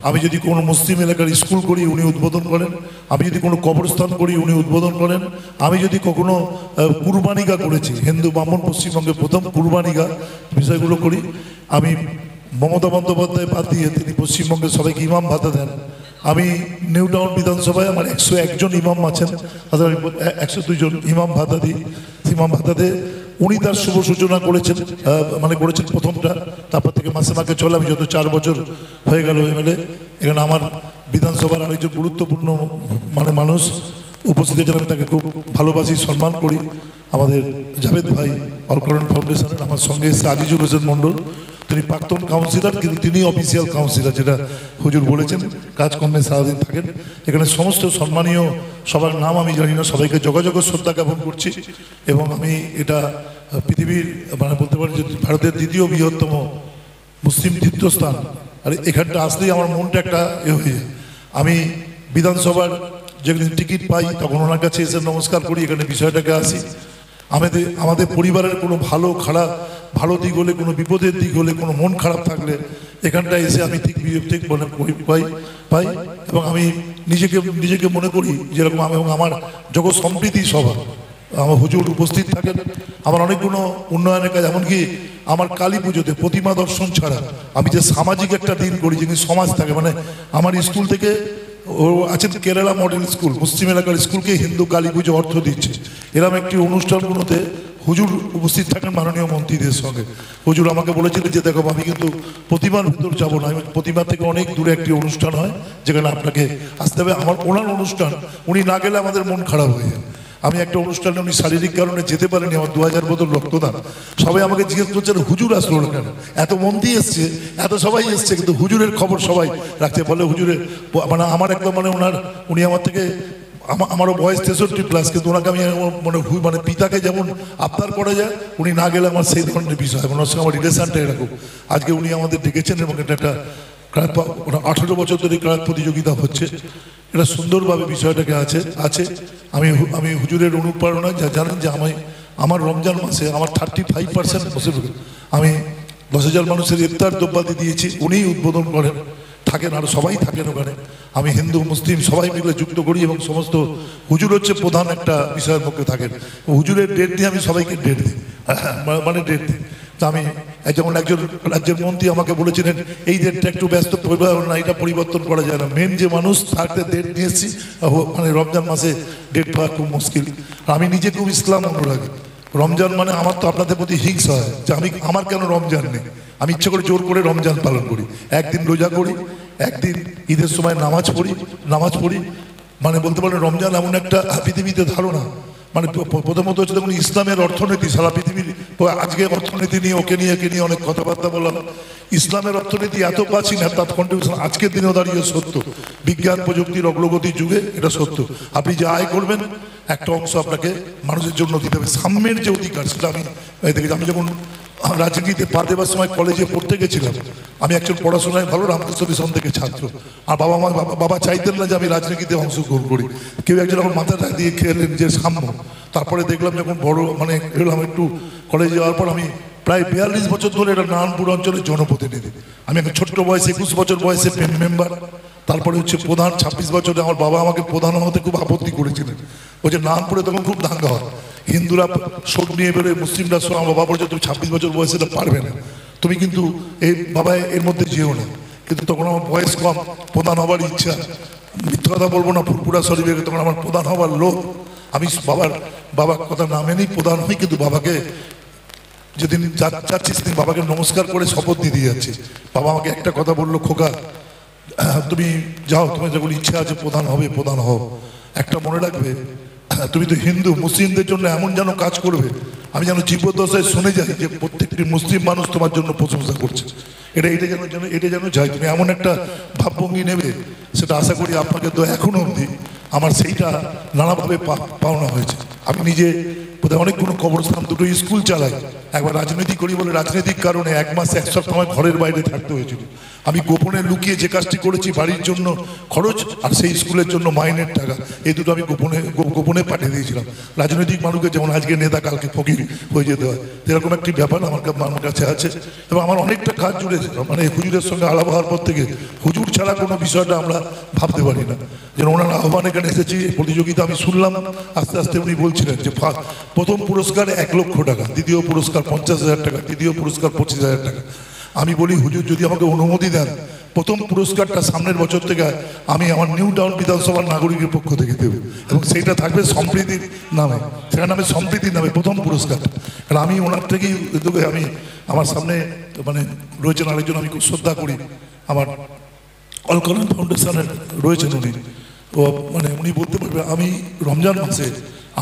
আমি যদি কোনো মুসলিম এলাকার স্কুল করি উনি উদ্বোধন করেন, আমি যদি কোনো কবরস্থান করি উনি উদ্বোধন করেন, আমি যদি কখনো কুরবানিগা করেছি, হিন্দু ব্রাহ্মণ পশ্চিমবঙ্গে প্রথম কুরবানিগা বিষয়গুলো করি। আমি মমতা বন্দ্যোপাধ্যায় বাদ দিয়ে তিনি পশ্চিমবঙ্গের সবাইকে ইমাম ভাতা দেন। আমি নিউ টাউন বিধানসভায় আমার 101 জন ইমাম আছেন, তাদের আমি 102 জন ইমাম ভাতা দিই। ইমাম ভাতাতে উনি তার শুভ সূচনা করেছেন, মানে করেছেন প্রথমটা, তারপর থেকে মাসে মাকে চলে। আমি যত 4 বছর হয়ে গেল এমএলএ, এখানে আমার বিধানসভার আরেকজন গুরুত্বপূর্ণ মানে মানুষ উপস্থিত আছেন, আমি তাকে খুব ভালোবাসি, সম্মান করি। আমাদের জাভেদ ভাই অলকরণ ফাউন্ডেশনের আমার সঙ্গে এসে আজিজুল হোসেন মণ্ডল, তিনি প্রাক্তন কাউন্সিলর কিন্তু তিনি অফিসিয়াল কাউন্সিলর, যেটা হুজুর বলেছেন, কাজকর্মে সারাদিন থাকেন। এখানে সমস্ত সম্মানীয় সবার নাম আমি জানি না, সবাইকে যোগাযোগ শ্রদ্ধা জ্ঞাপন করছি। এবং আমি এটা পৃথিবীর মানে বলতে পারি যে ভারতের দ্বিতীয় বৃহত্তম মুসলিম তীর্থস্থান, আর এখানটা আসলেই আমার মনটা একটা হয়ে যায়। আমি বিধানসভার যেদিন টিকিট পাই তখন ওনার কাছে এসে নমস্কার করি, এখানে বিষয়টাকে আসি। আমাদের পরিবারের কোনো ভালো খারাপ, ভালো দিক হলে, কোনো বিপদের দিক হলে, কোনো মন খারাপ থাকলে এখানটায় এসে আমি ঠিক মনে পাই। এবং আমি নিজেকে মনে করি যেরকম আমি, এবং আমার জগৎ সম্প্রীতি সভা আমার হুজুর উপস্থিত থাকেন। আমার অনেকগুলো উন্নয়নের কাজ, এমনকি আমার কালী পুজোতে প্রতিমা দর্শন ছাড়া আমি যে সামাজিক একটা দিন করি, যেখানে সমাজ থাকে, মানে আমার স্কুল থেকে ও আছেন কেরালা মডেল স্কুল, পশ্চিম এলাকার স্কুলকে হিন্দু কালী পুজো অর্থ দিচ্ছে। এরকম একটি অনুষ্ঠানগুলোতে হুজুর উপস্থিত থাকেন মাননীয় মন্ত্রীদের সঙ্গে। হুজুর আমাকে বলেছিলেন যে দেখো আমি কিন্তু প্রতিমার ভিতর যাবো না, আমি প্রতিমা থেকে অনেক দূরে একটি অনুষ্ঠান হয় যেখানে আপনাকে আসতে হবে। আমার ওনার অনুষ্ঠান উনি না গেলে আমাদের মন খারাপ হয়ে যায়। আমি একটা অনুষ্ঠানে উনি শারীরিক কারণে যেতে পারেনি, আমার 2000 বোতল রক্তদান। সবাই আমাকে জিজ্ঞেস করছেন হুজুর আসলো না কেন, এত মন্ত্রী এসছে, এত সবাই এসছে, কিন্তু হুজুরের খবর সবাই রাখতে বলে। হুজুরের মানে আমার একদম মানে উনি আমার থেকে, আমারও বয়স 63+, কিন্তু ওনাকে আমি মানে পিতাকে যেমন আবদার করা যায়, উনি না গেলে আমার সেই ধরনের বিষয়, ওনার সঙ্গে আমার রিলেশনটা এরকম। আজকে উনি আমাদের ডেকেছেন এবং এটা একটা 18 বছর ধরে ক্লাব প্রতিযোগিতা হচ্ছে, এটা সুন্দরভাবে বিষয়টাকে আছে। আমি হুজুরের অনুপ্রেরণায় যা জানেন যে আমার রমজান মাসে আমার 35% আমি 10,000 মানুষের ইফতার দ্রব্যাদি দিয়েছি, উনিই উদ্বোধন করেন, থাকেন, আর সবাই থাকেন ওখানে। আমি হিন্দু মুসলিম সবাই মিলে যুক্ত করি এবং সমস্ত হুজুর হচ্ছে প্রধান একটা বিষয়ের পক্ষে থাকেন। হুজুরের ডেট দিয়ে আমি সবাইকে ডেট দিই, মানে ডেট দিই। তা আমি যেমন একজন রাজ্যের মন্ত্রী আমাকে বলেছিলেন এই ডেটটা একটু ব্যস্ত না, এটা পরিবর্তন করা যায় না। মেন যে মানুষ থাকতে ডেট নিয়ে এসেছি, মানে রমজান মাসে ডেট পাওয়া খুব মুশকিল। আমি নিজে খুব ইসলাম অনুরাগী। রমজান মানে আমার তো আপনাদের প্রতি হিংসা হয় যে আমার কেন রমজান নেই। আমি ইচ্ছে করে জোর করে রমজান পালন করি, একদিন রোজা করি, একদিন ঈদের সময় নামাজ পড়ি। মানে বলতে পারেন রমজান এমন একটা পৃথিবীতে ধারণা, মানে প্রথমত হচ্ছে দেখুন ইসলামের অর্থনীতি সারা পৃথিবীর। আজকে অর্থনীতি নিয়ে একে নিয়ে অনেক কথাবার্তা বললাম। ইসলামের অর্থনীতি এত প্রাচীন, তার কন্ট্রিবিউশন আজকের দিনেও দাঁড়িয়ে সত্য। বিজ্ঞান প্রযুক্তির অগ্রগতির যুগে এটা সত্য। আপনি যে আয় করবেন একটা অংশ আপনাকে মানুষের জন্য দিতে হবে। সাম্যের যে অধিকার সেটা আমি দেখেছি। আমি যখন রাজনীতিতে পা দেওয়ার সময় কলেজে পড়তে গেছিলাম, আমি একজন পড়াশোনায় ভালো রামকৃষ্ণ মিশন থেকে ছাত্র, আর বাবা চাইতেন না যে আমি রাজনীতিতে অংশগ্রহণ করি। কেউ একজন আমার মাথাটা দিয়ে খেলেন যে সাম্য। তারপরে দেখলাম যখন বড় মানে এলাম একটু কলেজে যাওয়ার পর, আমি প্রায় 42 বছর ধরে এটা নারায়ণপুর অঞ্চলের জনপ্রতিনিধি। আমি একটা ছোট্ট বয়সে 21 বছর বয়সে মেম্বার, তারপরে হচ্ছে প্রধান। 26 বছরে আমার বাবা আমাকে প্রধান হতে খুব আপত্তি করেছিলেন। ওই যে নারায়ণপুরে তখন খুব দাঙ্গা হয়, হিন্দুরা শোক নিয়ে বেরোয়, মুসলিমরা আমার বাবা বলছে তুমি 26 বছর বয়সে এটা পারবে না, তুমি কিন্তু এই বাবা এর মধ্যে যেও না। কিন্তু তখন আমার বয়স কম, প্রধান হবার ইচ্ছা, মিথ্যা কথা বলবো না, ফুরপুরা শরীফে তখন আমার প্রধান হবার লোক। আমি বাবার কথা না মেনেই প্রধান হই, কিন্তু বাবাকে যেদিন যাচ্ছি সেদিন বাবাকে নমস্কার করে শপথ দিয়ে যাচ্ছি। বাবা আমাকে একটা কথা বললো, খোকা তুমি যাও, তোমার যখন ইচ্ছা আছে প্রধান হও, একটা মনে রাখবে তুমি তো হিন্দু, মুসলিমদের জন্য এমন যেন কাজ করবে আমি যেন জীবদ্দশায় শুনে যাই যে প্রত্যেকটি মুসলিম মানুষ তোমার জন্য প্রশংসা করছে। এটা যেন চাই, তুমি এমন একটা ভাবভঙ্গি নেবে, সেটা আশা করি আপনাকে তো এখনো অবধি আমার সেইটা নানাভাবে পাওনা হয়েছে। আমি নিজে বোধহয় অনেকগুলো কবরস্থান, দুটো স্কুল চালাই। একবার রাজনীতি করি বলে রাজনৈতিক কারণে 1 মাস 1 সপ্তাহ আমার ঘরের বাইরে থাকতে হয়েছিল। আমি গোপনে লুকিয়ে যে কাজটি করেছি, বাড়ির জন্য খরচ আর সেই স্কুলের জন্য মাইনের টাকা, এই দুটো আমি গোপনে পাঠিয়ে দিয়েছিলাম। রাজনৈতিক মানুষকে যেমন আজকে নেতা কালকে ফকির হয়ে যেতে হয়, এরকম একটি ব্যাপার আমার কাছে আছে। এবং আমার অনেকটা কাজ জুড়েছে, মানে হুজুরের সঙ্গে আলাপ হওয়ার পর থেকে হুজুর ছাড়া কোনো বিষয়টা আমরা ভাবতে পারি না। যেন ওনার আহ্বান এখানে এসেছি, প্রতিযোগিতা আমি শুনলাম, আস্তে আস্তে উনি বলছিলেন যে প্রথম পুরস্কার 1 লক্ষ টাকা, দ্বিতীয় পুরস্কার 50,000 টাকা, তৃতীয় পুরস্কার 25,000 টাকা। আমি বলি হুজুর যদি আমাকে অনুমতি দেন, প্রথম পুরস্কারটা সামনের বছর থেকে আমি আমার নিউ টাউন বিধানসভার নাগরিকের পক্ষ থেকে দেব, এবং সেইটা থাকবে সম্প্রীতির নামে, সেখানে নামে সম্প্রীতির নামে প্রথম পুরস্কার। কারণ আমি ওনার থেকেই আমি আমার সামনে মানে রয়েছেন আরেকজন আমি খুব শ্রদ্ধা করি, আমার অল কল্যাণ ফাউন্ডেশনের রয়েছেন উনি, ও মানে উনি বলতে পারবে আমি রমজান মাসে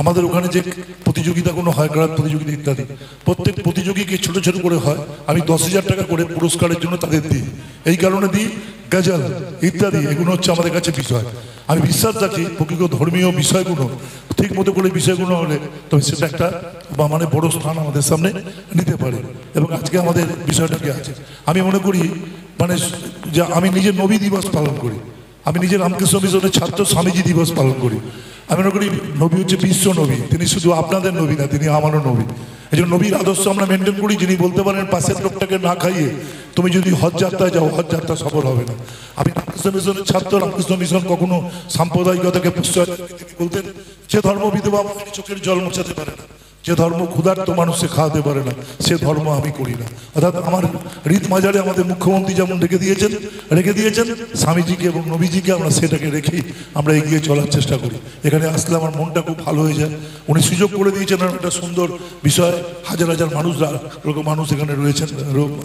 আমাদের ওখানে যে প্রতিযোগিতাগুলো হয়, ক্রীড়া প্রতিযোগিতা ইত্যাদি, প্রত্যেক প্রতিযোগীকে ছোট ছোট করে হয়, আমি 10,000 টাকা করে পুরস্কারের জন্য তাদের দিই। এই কারণে দিই গজল ইত্যাদি, এগুলো হচ্ছে আমাদের কাছে বিষয়। আমি বিশ্বাস রাখি প্রকৃত ধর্মীয় বিষয়গুলো ঠিক মতো করে বিষয়গুলো হলে তবে সেটা একটা মানে বড় স্থান আমাদের সামনে নিতে পারে। এবং আজকে আমাদের বিষয়টাকে আছে, আমি মনে করি মানে যে আমি নিজে নবী দিবস পালন করি, আমি নিজে রামকৃষ্ণ মিশনের ছাত্র স্বামীজি দিবস পালন করি। আমি মনে করি নবী হচ্ছে বিশ্ব নবী, তিনি শুধু আপনাদের নবী না, তিনি আমারও নবী। এই জন্য নবীর আদর্শ আমরা মেনটেন করি, যিনি বলতে পারেন পাশের লোকটাকে না খাইয়ে তুমি যদি হজ যাত্রায় যাও, হজ যাত্রা সফল হবে না। আমি রামকৃষ্ণ মিশনের ছাত্র, রামকৃষ্ণ মিশন কখনো সাম্প্রদায়িকতাকে প্রশ্রয় বলতেন, যে ধর্ম বিধবা চোখের জল মোছাতে পারে না, যে ধর্ম ক্ষুধার্ত মানুষকে খাওয়াতে পারে না, সে ধর্ম আমি করি না। অর্থাৎ আমার রীত মাজারে আমাদের মুখ্যমন্ত্রী যেমন রেখে দিয়েছেন স্বামীজিকে এবং নবীজিকে, আমরা সেটাকে রেখেই আমরা এগিয়ে চলার চেষ্টা করি। এখানে আসলে আমার মনটা খুব ভালো হয়ে যায়। উনি সুযোগ করে দিয়েছেন, একটা সুন্দর বিষয়, হাজার হাজার মানুষ এখানে রয়েছেন,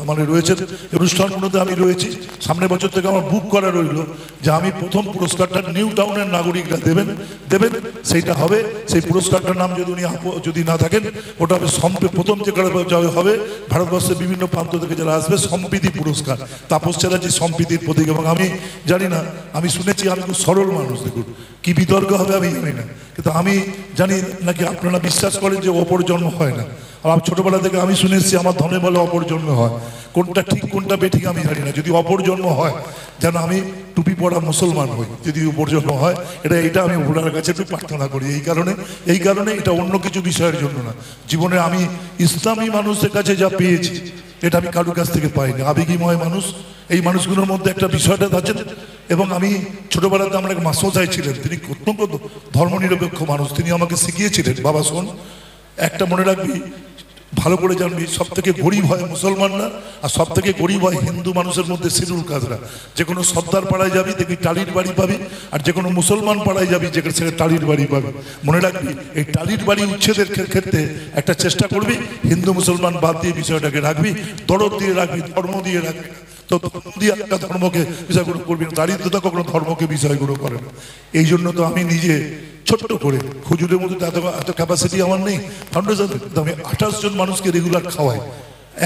মানে রয়েছেন অনুষ্ঠানগুলোতে আমি রয়েছি। সামনের বছর থেকে আমার বুক করা রইল যে আমি প্রথম পুরস্কারটা নিউ টাউনের নাগরিকরা দেবেন, সেইটা হবে। সেই পুরস্কারটার নাম যদি না থাকেন, ওটা হবে প্রথম যে হবে ভারতবর্ষের বিভিন্ন প্রান্ত থেকে যারা আসবে সম্প্রীতি পুরস্কার, তাপস চ্যাটার্জি সম্প্রীতির প্রতীক। এবং আমি জানি না, আমি শুনেছি আমি খুব সরল মানুষ, দেখুন কি বিতর্ক হবে আমি জানি না, কিন্তু আমি জানি নাকি আপনারা বিশ্বাস করেন যে অপর জন্ম হয় না। আর ছোটবেলা থেকে আমি শুনে এসেছি আমার ধনে বলে অপর জন্ম হয়, কোনটা ঠিক কোনটা বেঠিক আমি জানি না। যদি অপর জন্ম হয় যেন আমি টুপি পড়া মুসলমান হই, যদি অপর জন্ম হয় এটা আমি ওনার কাছে একটু প্রার্থনা করি। এই কারণে এটা অন্য কিছু বিষয়ের জন্য না। জীবনে আমি ইসলামী মানুষের কাছে যা পেয়েছি এটা আমি কারোর কাছ থেকে পাইনি। আবেগীময় মানুষ, এই মানুষগুলোর মধ্যে একটা বিষয়টা আছেন। এবং আমি ছোটবেলাতে আমার এক মাস্টার ছিলেন, তিনি অত্যন্ত ধর্মনিরপেক্ষ মানুষ, তিনি আমাকে শিখিয়েছিলেন, বাবা শোন, একটা মনে রাখবি, ভালো করে জানবি, সব থেকে গরিব হয় মুসলমানরা, আর সব থেকে গরিব হয় হিন্দু মানুষের মধ্যে শিডিউল কাস্টরা। যে কোনো সর্দার পাড়ায় যাবি দেখবি টালির বাড়ি পাবি, আর যে কোনো মুসলমান পাড়ায় যাবি যেখানে সেখানে টালির বাড়ি পাবি। মনে রাখবি, এই টালির বাড়ি উচ্ছেদের ক্ষেত্রে একটা চেষ্টা করবি, হিন্দু মুসলমান বাদ দিয়ে বিষয়টাকে রাখবি, দরদ দিয়ে রাখবি, ধর্ম দিয়ে রাখবি। তো দিয়ে একটা ধর্মকে বিষয়গুলো করবি না, দারিদ্রতা কখনো ধর্মকে বিষয়গুলো করে না। এই জন্য তো আমি নিজে ছোট্ট করে, হুজুরের মধ্যে এত ক্যাপাসিটি আমার নেই ফাউন্ডেশন, আমি 28 জন মানুষকে রেগুলার খাওয়াই,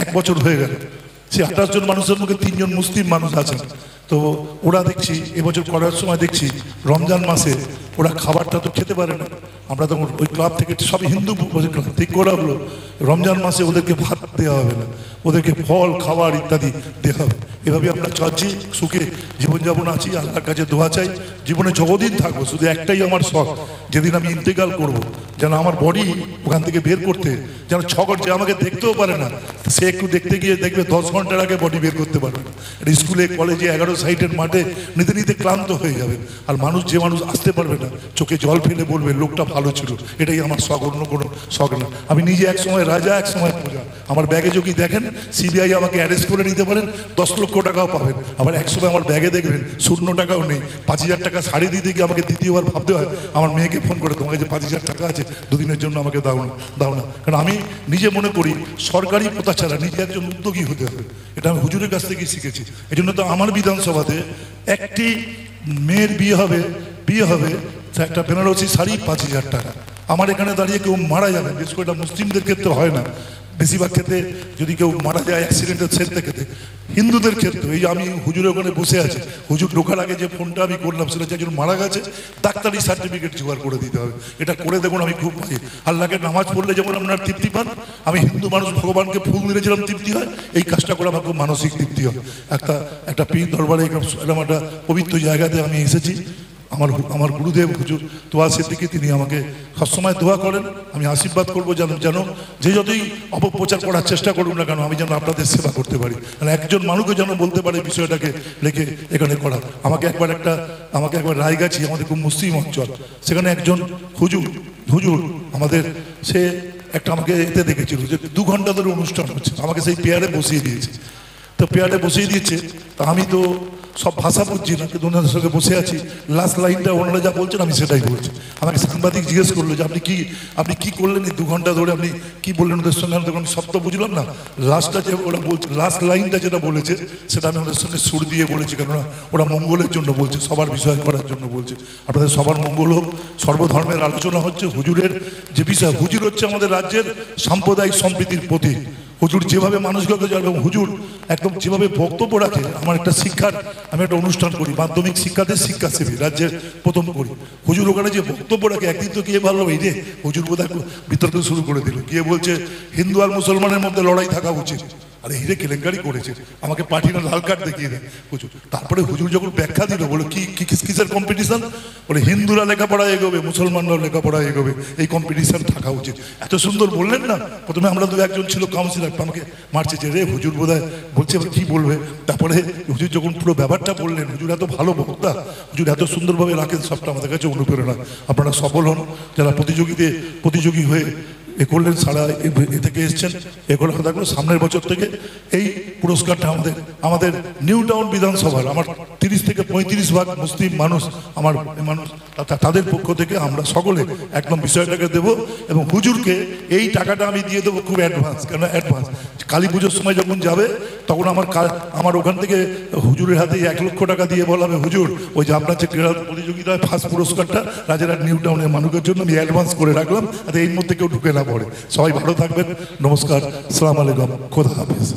1 বছর হয়ে গেল। সেই 28 জন মানুষের মধ্যে 3 জন মুসলিম মানুষ আছেন। তো ওরা দেখছি এবছর করার সময় দেখছি রমজান মাসে ওরা খাবারটা তো খেতে পারে না, আমরা তখন ওই ক্লাব থেকে সব হিন্দু ক্লাব ঠিক করা হলো রমজান মাসে ওদেরকে ভাত দেওয়া হবে না, ওদেরকে ফল খাবার ইত্যাদি দেওয়া হবে। এভাবে আমরা চলছি, সুখে জীবনযাপন আছি, আল্লাহর কাছে দোয়া চাই, জীবনে যতদিন থাকবো শুধু একটাই আমার শখ, যেদিন আমি ইন্তেকাল করব যেন আমার বডি ওখান থেকে বের করতে, যেন 6 ঘন্টা, যে আমাকে দেখতেও পারে না সে একটু দেখতে গিয়ে দেখবে 10 ঘন্টার আগে বডি বের করতে পারবে না। স্কুলে কলেজে 11 সাইডের মাঠে নিতে নিতে ক্লান্ত হয়ে যাবে, আর যে মানুষ আসতে পারবে না চোখে জল ফেলে বলবে লোকটা ভালো ছিল। এটাই আমার শখ, অন্য কোনো শখ না। আমি নিজে এক সময় রাজা, এক সময় প্রজা। আমার ব্যাগে যদি দেখেন সিবিআই আমাকে অ্যারেস্ট করে নিতে পারেন, 10 লক্ষ টাকাও পাবেন। আবার এক সময় আমার ব্যাগে দেখবেন 0 টাকাও নেই, 5,000 টাকা শাড়ি দিতে গিয়ে আমাকে দ্বিতীয়বার ভাবতে হয়, আমার মেয়েকে ফোন করে তোমার কাছে 5,000 টাকা আছে, 2 দিনের জন্য আমাকে দাও না। কারণ আমি নিজে মনে করি সরকারি প্রথা ছাড়া নিজে একজন উদ্যোগী হতে হবে, এটা আমি হুজুরের কাছ থেকেই শিখেছি। এই জন্য তো আমার বিধানসভাতে একটি মেয়ের বিয়ে হবে একটা বেনারসি শাড়ি 5,000 টাকা। আমার এখানে দাঁড়িয়ে কেউ মারা যাবে, বিশেষ করে এটা মুসলিমদের ক্ষেত্রে হয় না, বেশিরভাগ ক্ষেত্রে যদি কেউ মারা যায় অ্যাক্সিডেন্টের ক্ষেত্রে ক্ষেত্রে হিন্দুদের ক্ষেত্রে এই যে আমি হুজুরের ওখানে বসে আছি, হুজুর ঢোকার আগে যে ফোনটা আমি করলাম সেটা হচ্ছে একজন মারা গেছে, ডাক্তারি সার্টিফিকেট জোগাড় করে দিতে হবে। এটা করে দেখুন, আমি খুব পাই। আল্লাহকে নামাজ পড়লে যেমন আপনার তৃপ্তি পান, আমি হিন্দু মানুষ ভগবানকে ফুল দিয়েছিলাম তৃপ্তি হয়, এই কাজটা করে আমার খুব মানসিক তৃপ্তি হয়। একটা পীর দরবারে এরকম একটা পবিত্র জায়গাতে আমি এসেছি। আমার গুরুদেব হুজুর তোয়া সিদ্দিকী, তিনি আমাকে সবসময় দোয়া করেন। আমি আশীর্বাদ করবো যেন যে যতই অপপ্রচার করার চেষ্টা করুন না কেন, আমি যেন আপনাদের সেবা করতে পারি, মানে একজন মানুষকে যেন বলতে পারে বিষয়টাকে রেখে এখানে করা। আমাকে একবার রায়গাছি, আমাদের খুব মুসলিম অঞ্চল, সেখানে একজন হুজুর আমাদের সে একটা আমাকে এতে দেখেছিল যে 2 ঘন্টা ধরে অনুষ্ঠান হচ্ছে, আমাকে সেই পেয়ারে বসিয়ে দিয়েছে। তো পেয়ারে বসিয়ে দিয়েছে, তা আমি তো সব ভাষা বুঝছি না, কিন্তু ওনাদের সঙ্গে বসে আছি। লাস্ট লাইনটা ওনারা যা বলছেন আমি সেটাই বলছি। আমাকে সাংবাদিক জিজ্ঞেস করলো যে আপনি কি করলেন এই 2 ঘন্টা ধরে, আপনি কি বললেন ওদের সঙ্গে? আমি তখন সব তো বুঝলাম না। লাস্টটা যে ওরা বলছে, লাস্ট লাইনটা যেটা বলেছে সেটা আমি ওদের সঙ্গে সুর দিয়ে বলেছি, কেননা ওরা মঙ্গলের জন্য বলছে, সবার বিষয় করার জন্য বলছে। আপনাদের সবার মঙ্গল হোক, সর্বধর্মের আলোচনা হচ্ছে। হুজুরের যে বিষয়, হুজুর হচ্ছে আমাদের রাজ্যের সাম্প্রদায়িক সম্প্রীতির প্রতীক। হুজুর যেভাবে মানুষগুলোকে জানবে, হুজুর একদম যেভাবে বক্তব্য রাখে, আমি একটা অনুষ্ঠান করি, মাধ্যমিক শিক্ষাতে শিক্ষাসেবী রাজ্যের প্রথম করি। হুজুর ওখানে যে বক্তব্য রাখে, একদিন তো গিয়ে ভালো এই রে হুজুর বোধহয় বিতর্ক শুরু করে দিল, গিয়ে বলছে হিন্দু আর মুসলমানের মধ্যে লড়াই থাকা উচিত। আরে হিরে কেলেঙ্কারি করেছে, আমাকে পাঠিয়ে লাল কার্ড দেখিয়ে দেয় হুজুর। তারপরে হুজুর যখন ব্যাখ্যা দিল, বলে কি কিসের কম্পিটিশন? বলে হিন্দুরা লেখাপড়া এগোবে, মুসলমানরাও লেখাপড়া এগোবে, এই কম্পিটিশন থাকা উচিত। এত সুন্দর বললেন না। প্রথমে আমরা 2-1 ছিল কাউন্সিলর, আমাকে মারছে যে রে হুজুর বোধহয় বলছে কি বলবে। তারপরে হুজুর যখন পুরো ব্যাপারটা বললেন, হুজুর এত ভালো বক্তা, হুজুর এত সুন্দরভাবে রাখেন, সবটা আমাদের কাছে অনুপ্রেরণা। আপনারা সফল হন, যারা প্রতিযোগী হয়ে এ করলেন, সারা এ থেকে এসছেন, এ করে থাকলো। সামনের বছর থেকে এই পুরস্কারটা আমাদের নিউ টাউন বিধানসভার আমার 30 থেকে 35 ভাগ মুসলিম মানুষ, তাদের পক্ষ থেকে আমরা সকলে একদম বিষয়টাকে দেব। এবং হুজুরকে এই টাকাটা আমি দিয়ে দেবো খুব অ্যাডভান্স, কেন অ্যাডভান্স কালী পুজোর সময় যখন যাবে, তখন আমার ওখান থেকে হুজুরের হাতে 1 লক্ষ টাকা দিয়ে বলাবে, হুজুর ওই যে আপনার যে ক্রীড়া প্রতিযোগিতায় ফার্স্ট পুরস্কারটা রাজারহাট নিউ টাউনের মানুষের জন্য আমি অ্যাডভান্স করে রাখলাম, আর এর মধ্যে কেউ ঢুকে না পড়ে। সবাই ভালো থাকবেন, নমস্কার, আসসালামু আলাইকুম, খোদা হাফেজ।